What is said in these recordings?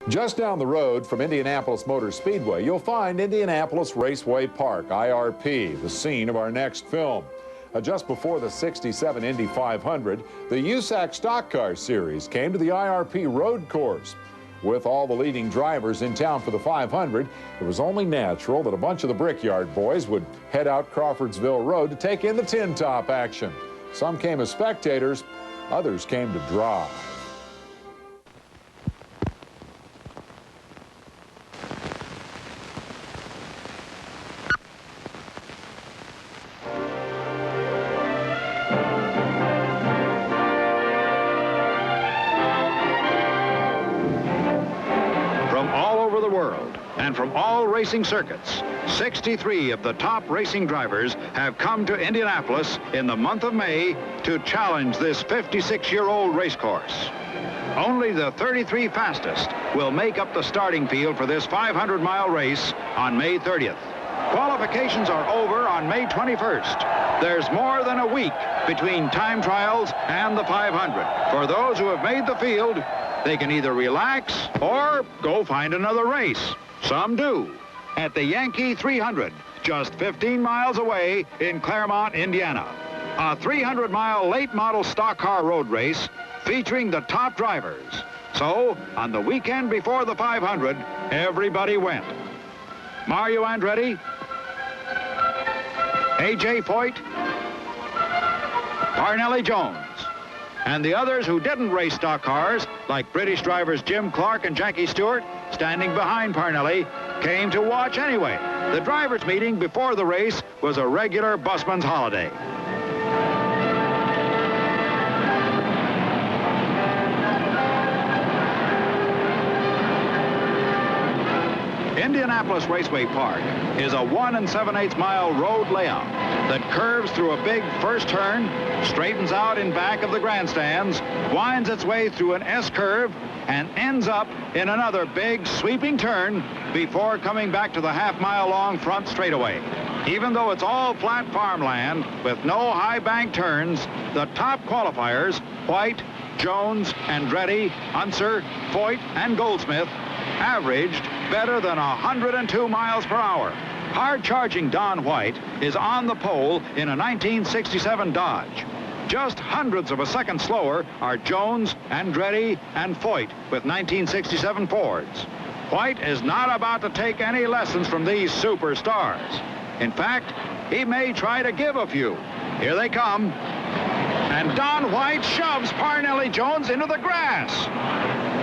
Just down the road from Indianapolis Motor Speedway, you'll find Indianapolis Raceway Park, IRP, the scene of our next film. Just before the '67 Indy 500, the USAC Stock Car Series came to the IRP road course. With all the leading drivers in town for the 500, it was only natural that a bunch of the Brickyard boys would head out Crawfordsville Road to take in the tin top action. Some came as spectators, others came to drive. And from all racing circuits, 63 of the top racing drivers have come to Indianapolis in the month of May to challenge this 56-year-old racecourse. Only the 33 fastest will make up the starting field for this 500-mile race on May 30th. Qualifications are over on May 21st. There's more than a week between time trials and the 500. For those who have made the field, they can either relax or go find another race. Some do, at the Yankee 300, just 15 miles away in Claremont, Indiana. A 300-mile late model stock car road race featuring the top drivers. So, on the weekend before the 500, everybody went. Mario Andretti, A.J. Foyt, Parnelli Jones, and the others who didn't race stock cars, like British drivers Jim Clark and Jackie Stewart, standing behind Parnelli, came to watch anyway. The drivers' meeting before the race was a regular busman's holiday. Indianapolis Raceway Park is a 1 7/8 mile road layout that curves through a big first turn, straightens out in back of the grandstands, winds its way through an S-curve, and ends up in another big sweeping turn before coming back to the half-mile-long front straightaway. Even though it's all flat farmland with no high bank turns, the top qualifiers, White, Jones, Andretti, Unser, Foyt, and Goldsmith, averaged better than 102 miles per hour. Hard-charging Don White is on the pole in a 1967 Dodge. Just hundreds of a second slower are Jones, Andretti, and Foyt with 1967 Fords. White is not about to take any lessons from these superstars. In fact, he may try to give a few. Here they come. And Don White shoves Parnelli Jones into the grass.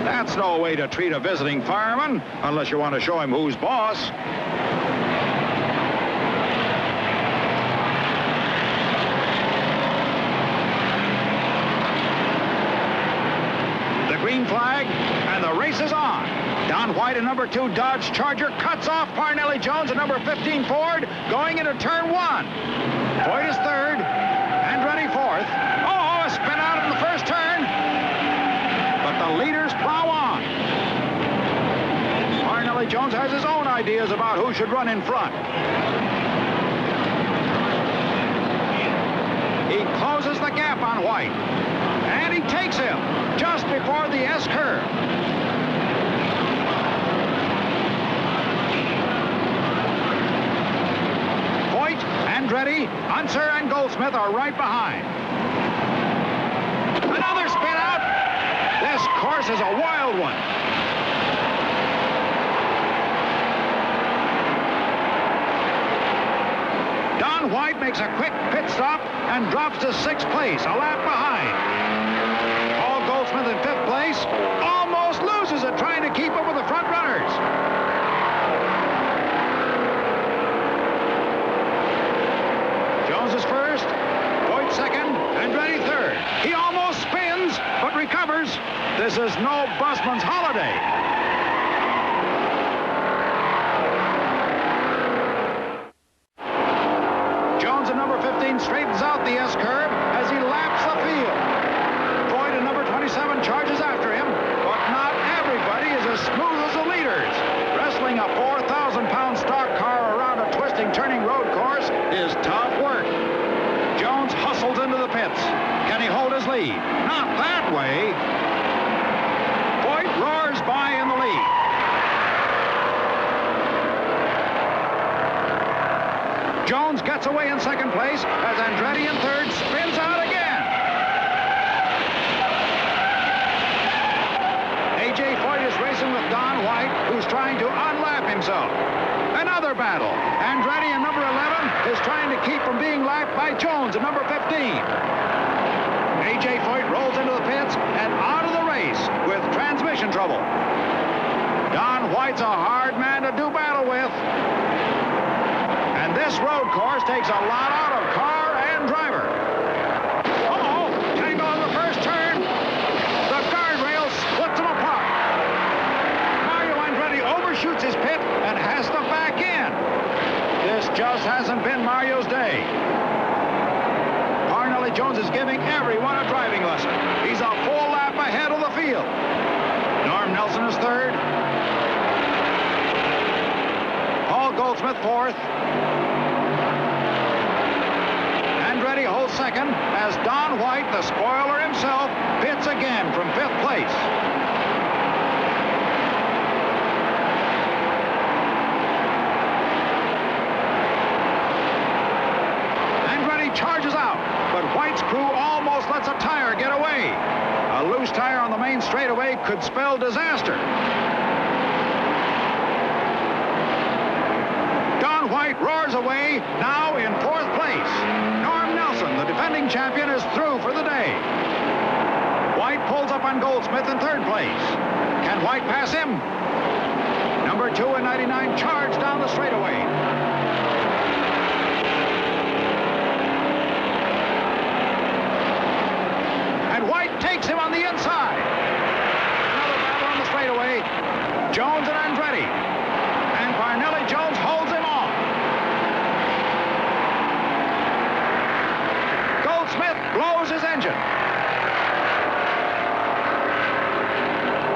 That's no way to treat a visiting fireman, unless you want to show him who's boss. The green flag, and the race is on. Don White, a number 2 Dodge Charger, cuts off Parnelli Jones, a number 15 Ford, going into turn 1. Foyt is third, Andretti fourth. Oh, a spin out in the first turn. But the leaders plow on. Parnelli Jones has his own ideas about who should run in front. He closes the gap on White. And he takes him just before the S-curve. Foyt, Andretti, Unser, and Goldsmith are right behind. Another spin out. This course is a wild one. Don White makes a quick pit stop and drops to 6th place, a lap behind. Paul Goldsmith in 5th place almost loses it trying to keep up with the front runners. Jones is first, Foyt second, Andretti third. He almost spins, but recovers. This is no busman's holiday. Jones at number 15 straightens out the S-curve as he laps the field. Foyt at number 27 charges after him, but not everybody is as smooth as the leaders. Wrestling a 4,000-pound stock car around a twisting, turning road course is tough work. Jones hustles into the pits. Can he hold his lead? Not that way. Foyt roars by in the lead. Jones gets away in second place as Andretti in third spins out again. A.J. Foyt is racing with Don White, who's trying to unlap himself. Another battle. Andretti in number 11 is trying to keep from being lapped by Jones in number 15. A.J. Foyt rolls into the pits and out of the race with transmission trouble. Don White's a hard man to do battle with. And this road course takes a lot out of car and driver. Uh-oh, tangle in the first turn. The guardrail splits them apart. Mario Andretti overshoots his pit and has to back in. This just hasn't been Mario's day. Parnelli Jones is giving everyone a driving lesson. He's a full lap ahead of the field. Norm Nelson is third. Paul Goldsmith fourth. Andretti holds second as Don White, the spoiler himself, pits again from fifth place. Charges out, but White's crew almost lets a tire get away. A loose tire on the main straightaway could spell disaster. Don White roars away, now in fourth place. Norm Nelson, the defending champion, is through for the day. White pulls up on Goldsmith in third place. Can White pass him? Number 2 and 99 charge down the straightaway. Takes him on the inside. Another battle on the straightaway. Jones and Andretti. And Parnelli Jones holds him off. Goldsmith blows his engine.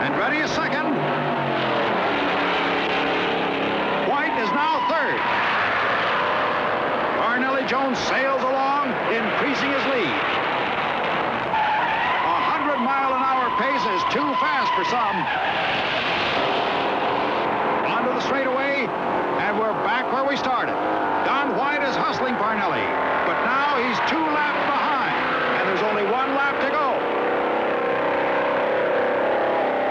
Andretti is second. White is now third. Parnelli Jones sails along, increasing his lead. Mile-an-hour pace is too fast for some. Onto the straightaway, and we're back where we started. Don White is hustling Parnelli, but now he's 2 laps behind, and there's only 1 lap to go.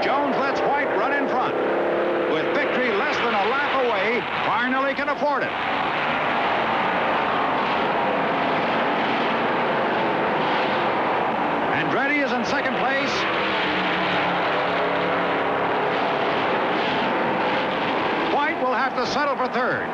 Jones lets White run in front. With victory less than a lap away, Parnelli can afford it. Andretti is in second place. White will have to settle for third.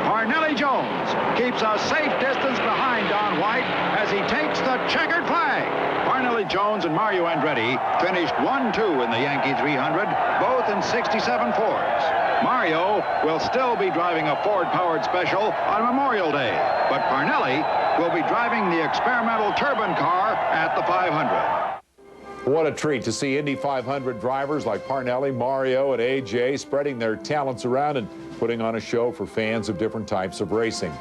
Parnelli Jones keeps a safe distance behind Don White as he takes the checkered flag. Parnelli Jones and Mario Andretti finished 1-2 in the Yankee 300, both in 67 Fords. Mario will still be driving a Ford-powered special on Memorial Day, but Parnelli will be driving the experimental turbine car at the 500. What a treat to see Indy 500 drivers like Parnelli, Mario, and AJ spreading their talents around and putting on a show for fans of different types of racing.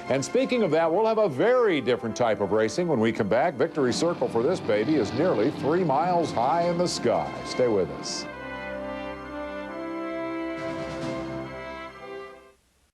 And speaking of that, we'll have a very different type of racing when we come back. Victory Circle for this baby is nearly 3 miles high in the sky. Stay with us.